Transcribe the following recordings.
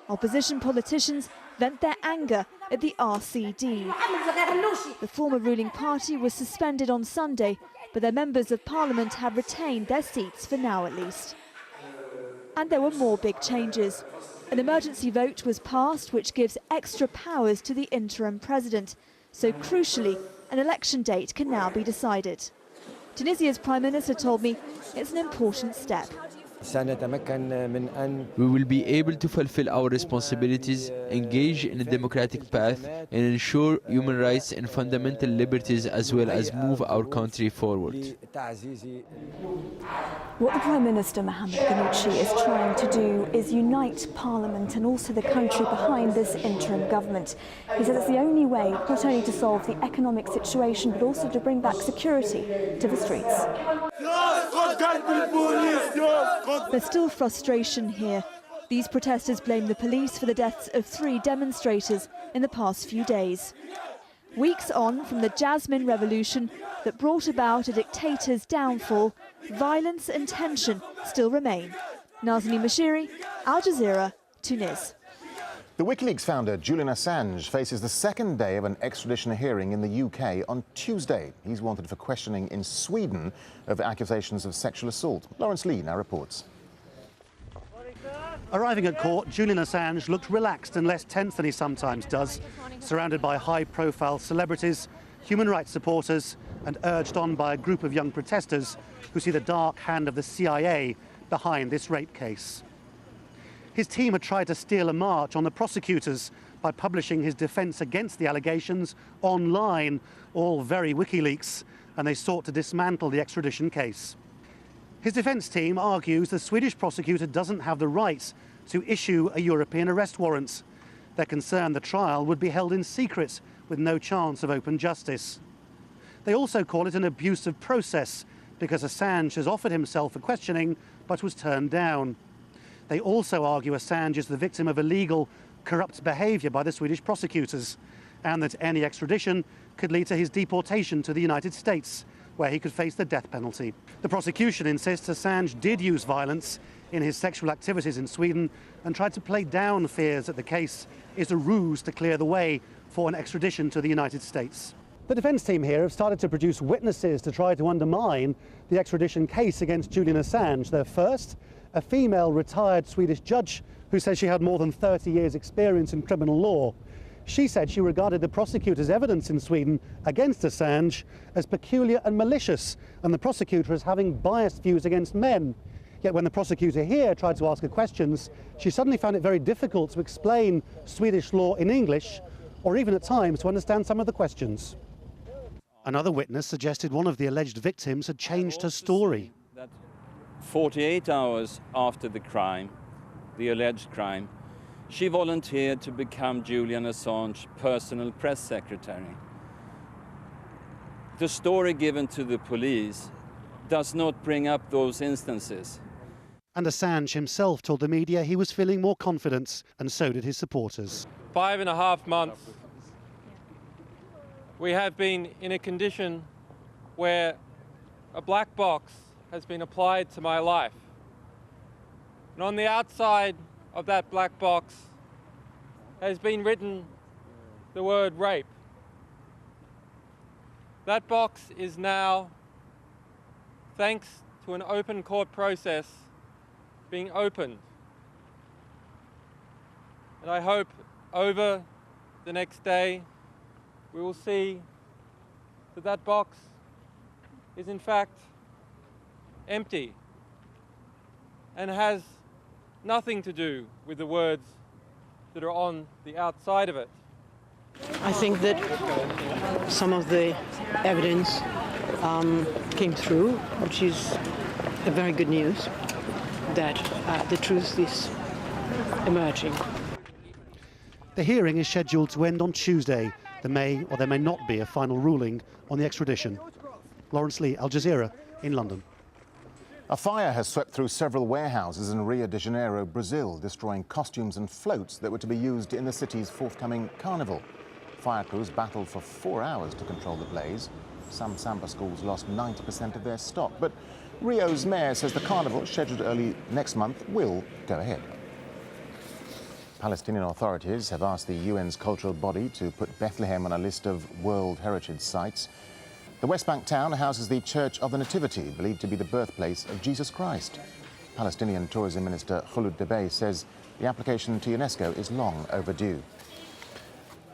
Opposition politicians vent their anger at the RCD. The former ruling party was suspended on Sunday, but their members of parliament have retained their seats for now at least. And there were more big changes. An emergency vote was passed which gives extra powers to the interim president. So crucially, an election date can now be decided. Tunisia's Prime Minister told me it's an important step. We will be able to fulfill our responsibilities, engage in a democratic path, and ensure human rights and fundamental liberties, as well as move our country forward. What the Prime Minister, Mohamed Ghannouchi, is trying to do is unite Parliament and also the country behind this interim government. He says it's the only way not only to solve the economic situation, but also to bring back security to the streets. There's still frustration here. These protesters blame the police for the deaths of 3 demonstrators in the past few days. Weeks on from the Jasmine revolution that brought about a dictator's downfall, violence and tension still remain. Nazanin Moshiri, Al Jazeera, Tunis. The WikiLeaks founder Julian Assange faces the second day of an extradition hearing in the UK on Tuesday. He's wanted for questioning in Sweden over accusations of sexual assault. Lawrence Lee now reports. Arriving at court, Julian Assange looked relaxed and less tense than he sometimes does, surrounded by high-profile celebrities, human rights supporters, and urged on by a group of young protesters who see the dark hand of the CIA behind this rape case. His team had tried to steal a march on the prosecutors by publishing his defence against the allegations online, all very WikiLeaks, and they sought to dismantle the extradition case. His defence team argues the Swedish prosecutor doesn't have the right to issue a European arrest warrant. They're concerned the trial would be held in secret with no chance of open justice. They also call it an abuse of process because Assange has offered himself for questioning but was turned down. They also argue Assange is the victim of illegal, corrupt behaviour by the Swedish prosecutors and that any extradition could lead to his deportation to the United States, where he could face the death penalty. The prosecution insists Assange did use violence in his sexual activities in Sweden and tried to play down fears that the case is a ruse to clear the way for an extradition to the United States. The defence team here have started to produce witnesses to try to undermine the extradition case against Julian Assange. Their first, a female retired Swedish judge who says she had more than 30 years' experience in criminal law. She said she regarded the prosecutor's evidence in Sweden against Assange as peculiar and malicious, and the prosecutor as having biased views against men. Yet when the prosecutor here tried to ask her questions, she suddenly found it very difficult to explain Swedish law in English, or even at times to understand some of the questions. Another witness suggested one of the alleged victims had changed her story. 48 hours after the crime, the alleged crime, she volunteered to become Julian Assange's personal press secretary. The story given to the police does not bring up those instances. And Assange himself told the media he was feeling more confident, and so did his supporters. 5.5 months. We have been in a condition where a black box has been applied to my life. And on the outside of that black box has been written the word rape. That box is now, thanks to an open court process, being opened. And I hope over the next day we will see that that box is in fact empty and has nothing to do with the words that are on the outside of it. I think that some of the evidence came through, which is a very good news, that the truth is emerging. The hearing is scheduled to end on Tuesday. There may or there may not be a final ruling on the extradition. Lawrence Lee, Al Jazeera, in London. A fire has swept through several warehouses in Rio de Janeiro, Brazil, destroying costumes and floats that were to be used in the city's forthcoming carnival. Fire crews battled for 4 hours to control the blaze. Some samba schools lost 90% of their stock, but Rio's mayor says the carnival, scheduled early next month, will go ahead. Palestinian authorities have asked the UN's cultural body to put Bethlehem on a list of World Heritage Sites. The West Bank town houses the Church of the Nativity, believed to be the birthplace of Jesus Christ. Palestinian Tourism Minister Khulud Debay says the application to UNESCO is long overdue.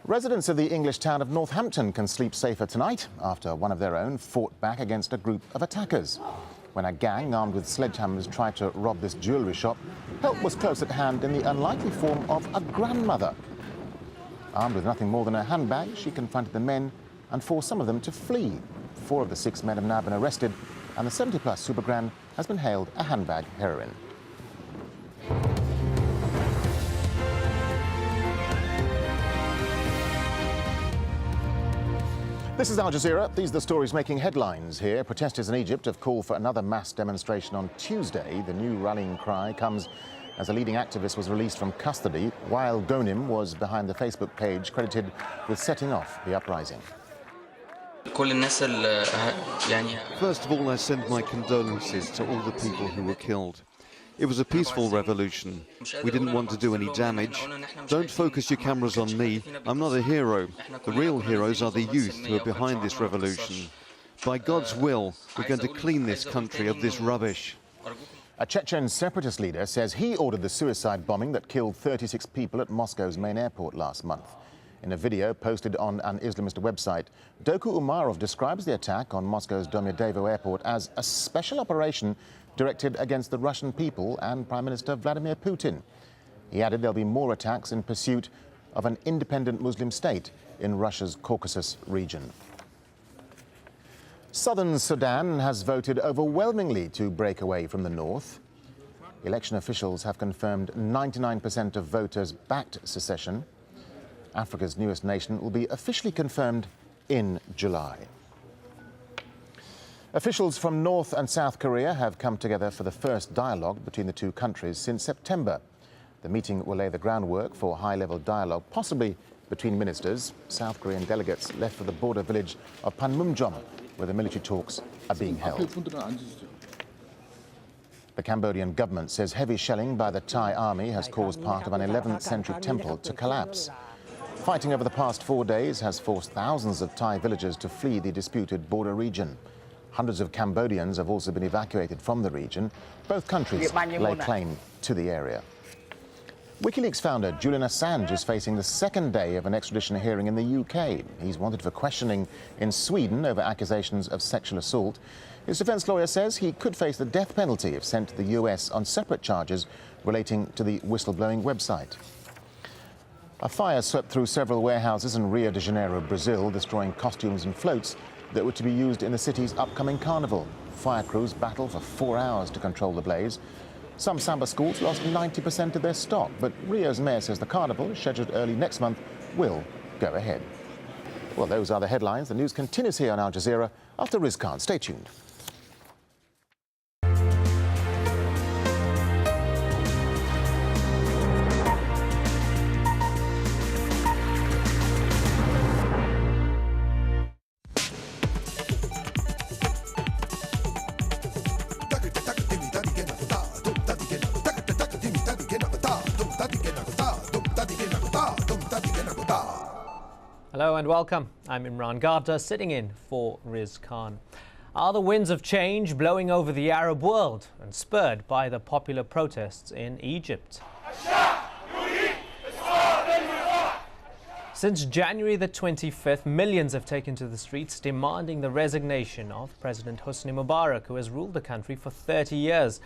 Residents of the English town of Northampton can sleep safer tonight after one of their own fought back against a group of attackers. When a gang armed with sledgehammers tried to rob this jewellery shop, help was close at hand in the unlikely form of a grandmother. Armed with nothing more than a handbag, she confronted the men and forced some of them to flee. 4 of the 6 men have now been arrested, and the 70-plus supergrand has been hailed a handbag heroine. This is Al Jazeera. These are the stories making headlines here. Protesters in Egypt have called for another mass demonstration on Tuesday. The new rallying cry comes as a leading activist was released from custody, while Ghonim was behind the Facebook page credited with setting off the uprising. First of all, I send my condolences to all the people who were killed. It was a peaceful revolution. We didn't want to do any damage. Don't focus your cameras on me. I'm not a hero. The real heroes are the youth who are behind this revolution. By God's will, we're going to clean this country of this rubbish. A Chechen separatist leader says he ordered the suicide bombing that killed 36 people at Moscow's main airport last month. In a video posted on an Islamist website, Doku Umarov describes the attack on Moscow's Domodedovo airport as a special operation directed against the Russian people and Prime Minister Vladimir Putin. He added there'll be more attacks in pursuit of an independent Muslim state in Russia's Caucasus region. Southern Sudan has voted overwhelmingly to break away from the north. Election officials have confirmed 99% of voters backed secession. Africa's newest nation will be officially confirmed in July. Officials from North and South Korea have come together for the first dialogue between the two countries since September. The meeting will lay the groundwork for high-level dialogue, possibly between ministers. South Korean delegates left for the border village of Panmunjom, where the military talks are being held. The Cambodian government says heavy shelling by the Thai army has caused part of an 11th century temple to collapse. Fighting over the past 4 days has forced thousands of Thai villagers to flee the disputed border region. Hundreds of Cambodians have also been evacuated from the region. Both countries lay claim to the area. WikiLeaks founder Julian Assange is facing the second day of an extradition hearing in the UK. He's wanted for questioning in Sweden over accusations of sexual assault. His defence lawyer says he could face the death penalty if sent to the US on separate charges relating to the whistleblowing website. A fire swept through several warehouses in Rio de Janeiro, Brazil, destroying costumes and floats that were to be used in the city's upcoming carnival. Fire crews battled for 4 hours to control the blaze. Some samba schools lost 90% of their stock, but Rio's mayor says the carnival, scheduled early next month, will go ahead. Well, those are the headlines. The news continues here on Al Jazeera after Riz Khan. Stay tuned. Hello and welcome. I'm Imran Gardner, sitting in for Riz Khan. Are the winds of change blowing over the Arab world and spurred by the popular protests in Egypt? Since January the 25th, millions have taken to the streets demanding the resignation of President Hosni Mubarak, who has ruled the country for 30 years.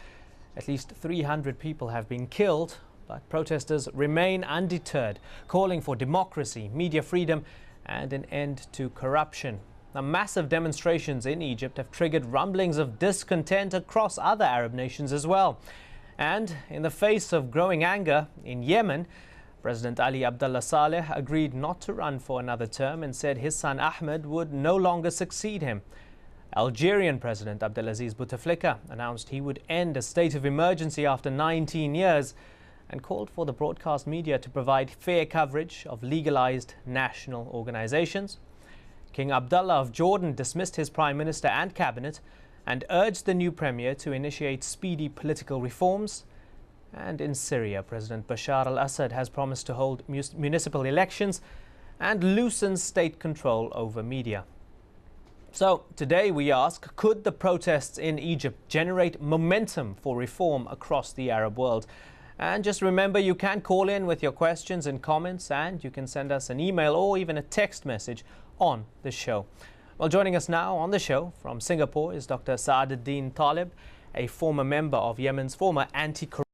At least 300 people have been killed, but protesters remain undeterred, calling for democracy, media freedom, and an end to corruption. Now, massive demonstrations in Egypt have triggered rumblings of discontent across other Arab nations as well. And in the face of growing anger in Yemen, President Ali Abdullah Saleh agreed not to run for another term and said his son Ahmed would no longer succeed him. Algerian President Abdelaziz Bouteflika announced he would end a state of emergency after 19 years and called for the broadcast media to provide fair coverage of legalized national organizations. King Abdullah of Jordan dismissed his prime minister and cabinet and urged the new premier to initiate speedy political reforms. And in Syria, President Bashar al-Assad has promised to hold municipal elections and loosen state control over media. So today we ask, could the protests in Egypt generate momentum for reform across the Arab world? And just remember, you can call in with your questions and comments, and you can send us an email or even a text message on the show. Well, joining us now on the show from Singapore is Dr. Saaduddin Talib, a former member of Yemen's former anti-corruption